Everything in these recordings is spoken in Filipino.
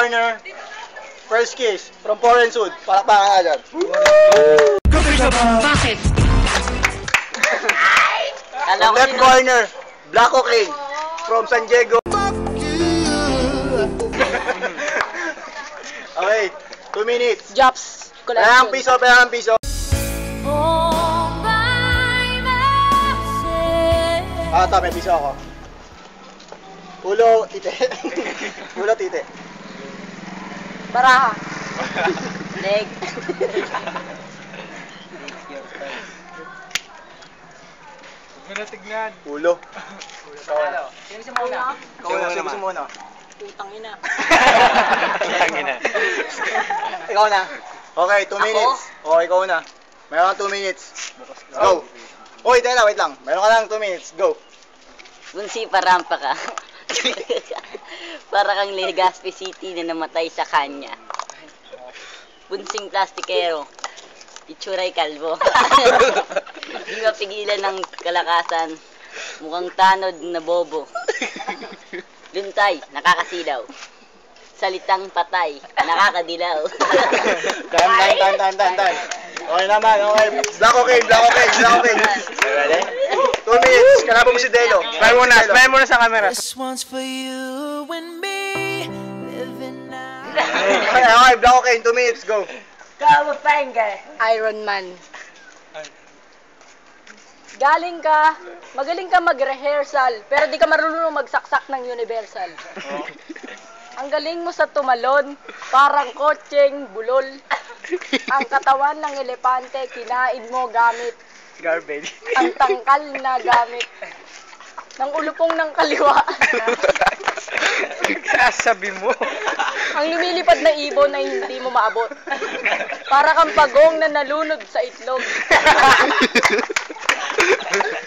corner, first kiss from Foreign Sud. Palakpakan ka dyan. Bakit? From left corner, Black Cocaine from San Diego. Okay, 2 minutes. Jobs. Parang piso, parang piso. Ito, may piso ako. Ulo, tite. Ulo, tite. Baraha. Leg. Huwag mo na tignan. Ulo. Sino si Mona? Sino si Mona? Putang ina. Ikaw na. Okay, 2 minutes. O, ikaw na. Meron kang 2 minutes. Go. Uy, teka lang, wait lang. Meron ka lang 2 minutes. Go. Bunsi, parampa ka. Para kang Legazpi City na namatay sa kanya. Bunsing plastikero. Itsuray kalbo. Di mapigilan ng kalakasan. Mukhang tanod na bobo. Luntay, nakakasilaw. Salitang patay, nakakadilaw. Time. Okay naman, okay. Black Cocaine. Ready? 2 minutes. Kalaban mo si Delo. Smile muna sa camera. This one's for you and me, living now. Okay, Black Cocaine. 2 minutes. Go. Iron Man. Magaling ka mag-rehearsal, pero di ka marunong magsaksak ng Universal. Ang galing mo sa tumalon, parang kotseng bulol. Ang katawan ng elepante, kinain mo gamit. Garbage. Ang tangkal na gamit. Ng ulupong ng kaliwa. Sabi mo. Ang lumilipad na ibon na hindi mo maabot. Para kang pagong na nalunod sa itlog.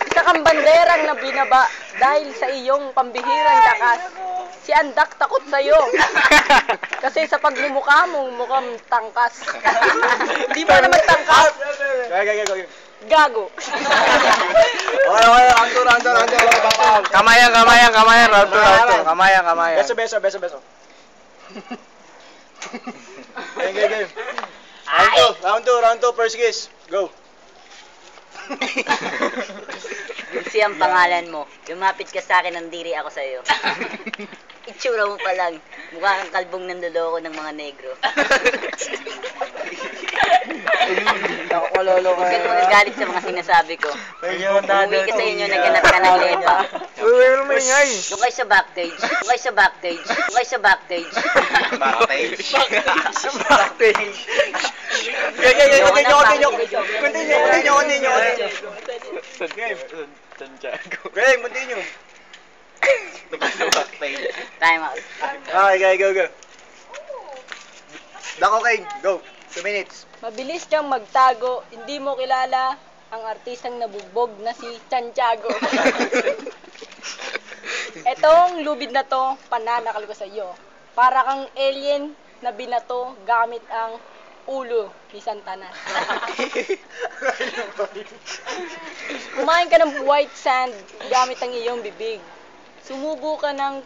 Isa kang banderang na binaba dahil sa iyong pambihirang lakas. Si Andak takot sa'yo. Kasi sa pagmumukha mong mukhang tangkas. Di ba naman tangkas? Go. Gago. Okay. Anto. Kamayan. Round two. Kamayan. Beso. Game. Round 2, first kiss. Go. Bunsi ang pangalan mo. Lumapit ka sa akin, nandiri ako sa'yo. Itsura mo pa lang. Mukha kang kalbong nandoloko ng mga negro. Nakulolo ka. Huwag mo nagalit sa mga sinasabi ko. Umuwi ka sa inyo, naghanap ka ng lepa. Uy, may ngay. Doon kayo sa backstage. Backstage. Continue. Time out. Okay, go. Black Cocaine, go. 2 minutes. Mabilis kang magtago, hindi mo kilala ang artistang nabugbog na si Santiago. Etong lubid na to, pananakal ko sa iyo. Para kang alien na binato gamit ang ulo ni Santana. Kumain ka ng white sand gamit ang iyong bibig. Sumubo ka ng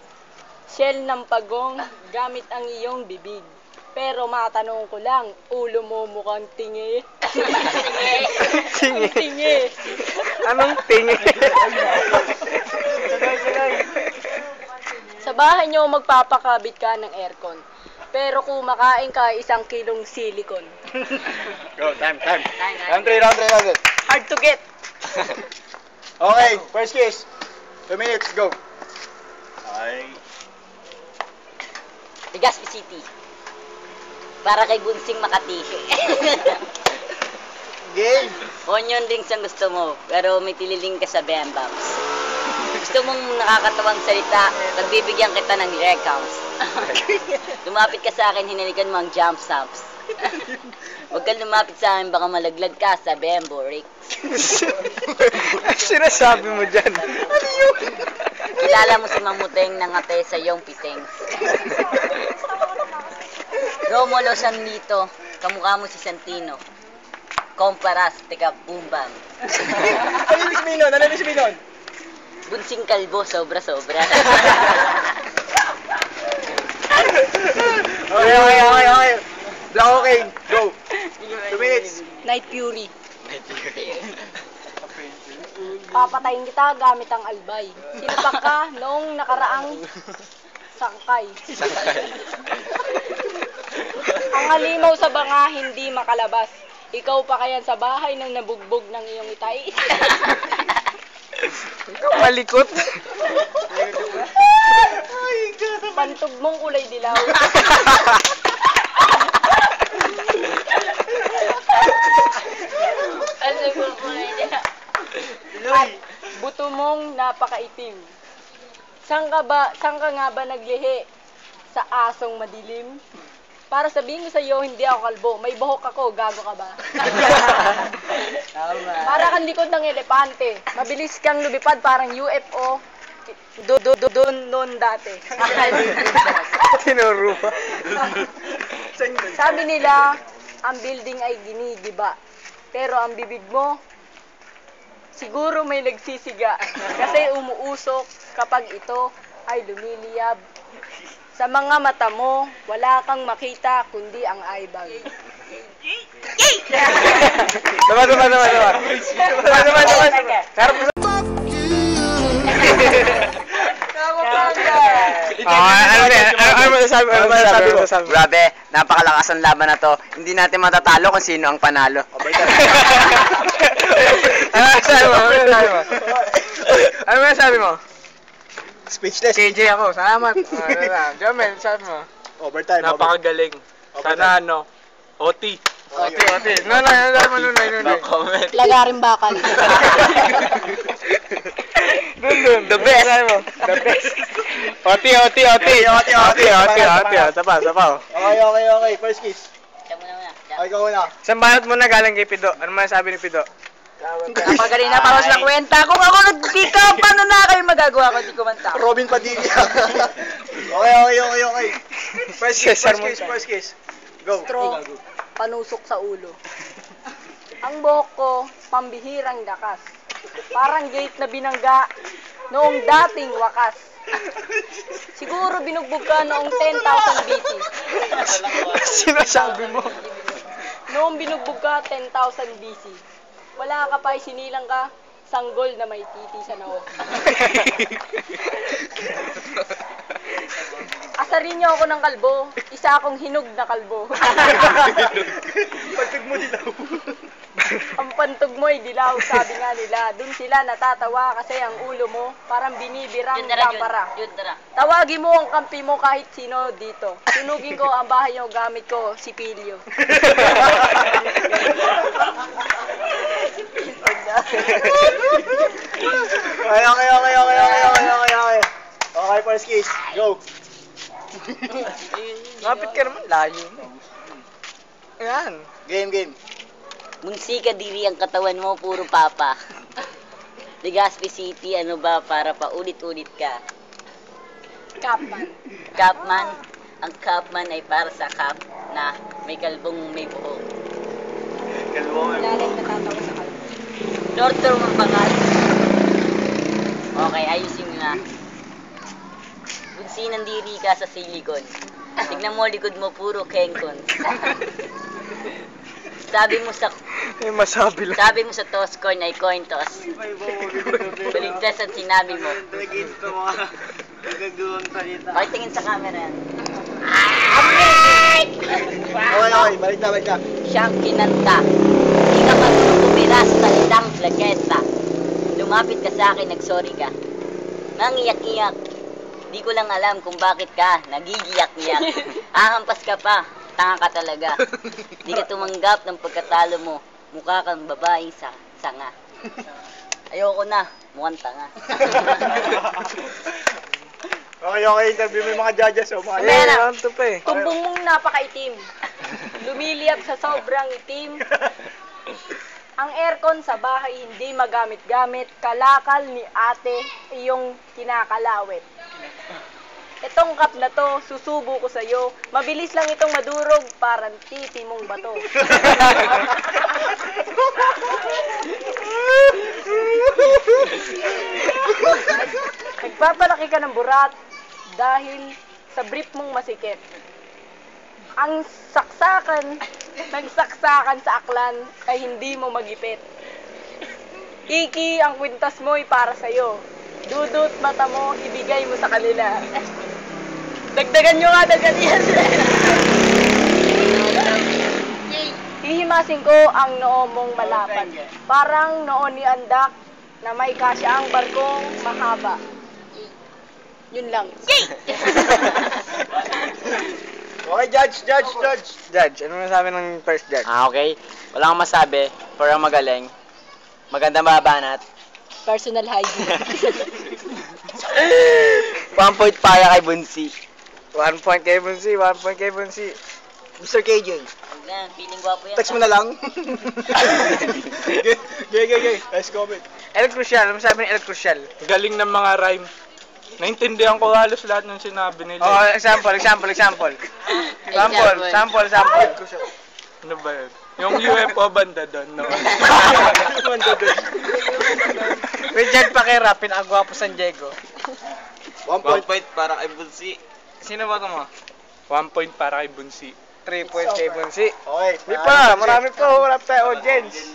shell ng pagong gamit ang iyong bibig. Pero matanong ko lang, ulo mo mukhang tingi. Tingi. Anong tingi? Sa bahay nyo magpapakabit ka ng aircon. Pero kung makain ka 1 kilong silicone. Go, time. Round 3. Hard to get. Okay, first kiss. 2 minutes, go. Legazpi City. Para kay Bunsing Makati. Game. Onion rings ang gusto mo, pero may tililing ka sa Bambams. Gusto mong nakakatawang salita, pagbibigyan kita ng rare counts. Lumapit ka sa akin, hinalikan mo ang jump stamps. Huwag kang lumapit sa akin, baka malaglag ka sa Bembo, Rick. Sinasabi mo dyan. Ano yun? Kilala mo si Mamuteng nangate sa iyong piteng. Romulo Sanlito, kamukha mo si Santino. Comparas, teka, boom bam. Ano yung sabihin nun? Bunsing kalbo, sobra-sobra. Okay. Blanco King, go. 2 minutes. Night Fury. Papatayin kita gamit ang albay. Sinapak ka noong nakaraang sangkay. Ang halimaw sa banga hindi makalabas. Ikaw pa kaya sa bahay nang nabugbog ng iyong itay. Ikaw malikot. Pantog mong kulay dilaw. At buto mong napakaitim. Saan ka nga ba naglihi? Sa asong madilim? Para sabihin ko sa iyo, hindi ako kalbo. May buhok ako, gago ka ba? Para kang likod ng elepante. Mabilis kang lumipad parang UFO. Doon noon dati. Tinuro pa. Sabi nila, ang building ay ginigiba. Pero ang bibig mo, siguro may nagsisiga. Kasi umuusok kapag ito ay lumiliyab. Sa mga mata mo, wala kang makita kundi ang aibag. Tama. Ano masasabi mo? Grabe, napakalakas ang laban na to. Hindi natin matatalo kung sino ang panalo. Ano masasabi mo? Speechless. KJ ako, salamat. Jomel, sabi mo. Overtime. Napakagaling. Sana OT. No, comment. Lagaring bakal. Dun. The best. The best. OT. Sapaw. Okay. First kiss. Siya muna. Okay, ikaw una. Isang banat muna galing kay Pido. Ano masasabi ni Pido? Napagaling na para sa kwenta. Kung ako nagkika, paano na kayo magagawa ko? Di kumanta. Robin Padilla. Okay. First kiss. Go. Straw, panusok sa ulo. Ang buhok ko, pambihirang lakas. Parang gate na binangga noong dating wakas. Siguro binugbog ka noong 10,000 BC. Sinasabi mo? Noong binugbog ka 10,000 BC. Wala ka pa, sinilang ka, sanggol na may titi sa noo. Asarin niyo ako ng kalbo, isa akong hinog na kalbo. Pagtag mo dilaw. Ang pantog mo'y dilaw, sabi nga nila. Doon sila natatawa kasi ang ulo mo parang binibirang dampara. Tawagin mo ang kampi mo kahit sino dito. Tunugin ko ang bahay niyo gamit ko, sipilyo. Okay. Okay, first kiss. Go. Lapit ka naman, layo mo. Ayan. Game. Munsi ka diri ang katawan mo, puro papa. Legazpi City, ano ba, para paulit-ulit ka. Kapman. Capman, ang Capman ay para sa cap na may kalbong may buhok. Lalim natatawa sa kalbo. Nortor mong pangal. Okay, ayusin mo na. Bunsi ng diri ka sa silicon. Tignan mo likod mo, puro kengkon. Sabi mo sa toss coin ay coin toss. Baligtas ang sinabi mo. Bakit tingin sa camera yan? Okay, balik na. Siyang kinanta. Di ka marunong tumira sa salitang plaketa. Lumapit ka sa akin, nagsorry ka. Nangiyak-iyak. Di ko lang alam kung bakit ka nagigiyak-iyak. Ahampas ka pa. Tanga ka talaga. Di ka tumanggap ng pagkatalo mo. Mukha kang babaeng sanga. Ayoko na. Mukhang tanga. Okay, interview mo yung mga judges. Ayan na. to pa eh. Tumbong mong napakaitim. Lumiliyab sa sobrang itim. Ang aircon sa bahay hindi magamit-gamit. Kalakal ni ate iyong kinakalawit. Itong cup na to, susubo ko sa'yo. Mabilis lang itong madurog, parang titi mong bato. Nagpapalaki ka ng burat dahil sa brief mong masikip. Ang nagsaksakan sa aklan ay hindi mo magipit. Iki, ang kwintas mo ay para sa'yo. Dudot mata mo, ibigay mo sa kanila. Dagdagan nyo nga, dagdagan yan. Hihimasin ko ang noo mong malapad. Parang noo ni Andak na may kasya ang barkong mahaba. Yun lang. Okay, judge. Judge, ano masabi ng first judge? Okay. Wala kang masabi. Pero magaling. Magandang babanat. Personal hygiene. 1 point para kay Bunsi. 1 point kay Bunsi, 1 point kay Bunsi. Mr. KJ. Huwag na, feeling gwapo yan. Text mo na lang. Gay. Nice comment. El Crucial, ano masabi ng El Crucial? Galing ng mga rhyme. Naintindihan ko halos lahat ng sinabi nila. Oh, example. Sample. Ano ba yun? Yung UFO banda doon, no? Banda doon. Richard Paquera, pinakagwapo San Diego. 1 point. para kay Bunsi. Sino ba ito mo? 1 point para kay Bunsi. 3 points kay Bunsi. Okay. Hindi pa, marami pa. Wala pa tayo audience.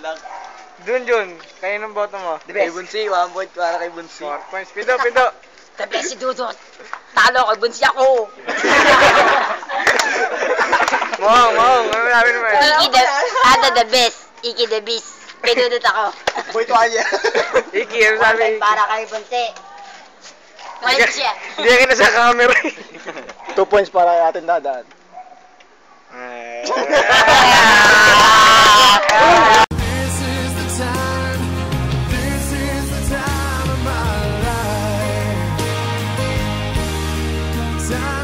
Jun, kayo ng boto mo? Kay Bunsi, 1 point para kay Bunsi. 4 points. Pido. Tabi si Dudot. Talo kay Bunsi ako. Mong, ano sabi naman? The best. Iki the best. Kay Dudot ako. Boy Tuwalya. Iki, ano sabi? Para kay Bunsi. Malit siya. Hindi ka na sa camera. 2 points para kay ating dadaan. This is the time. This is the time of my life. Time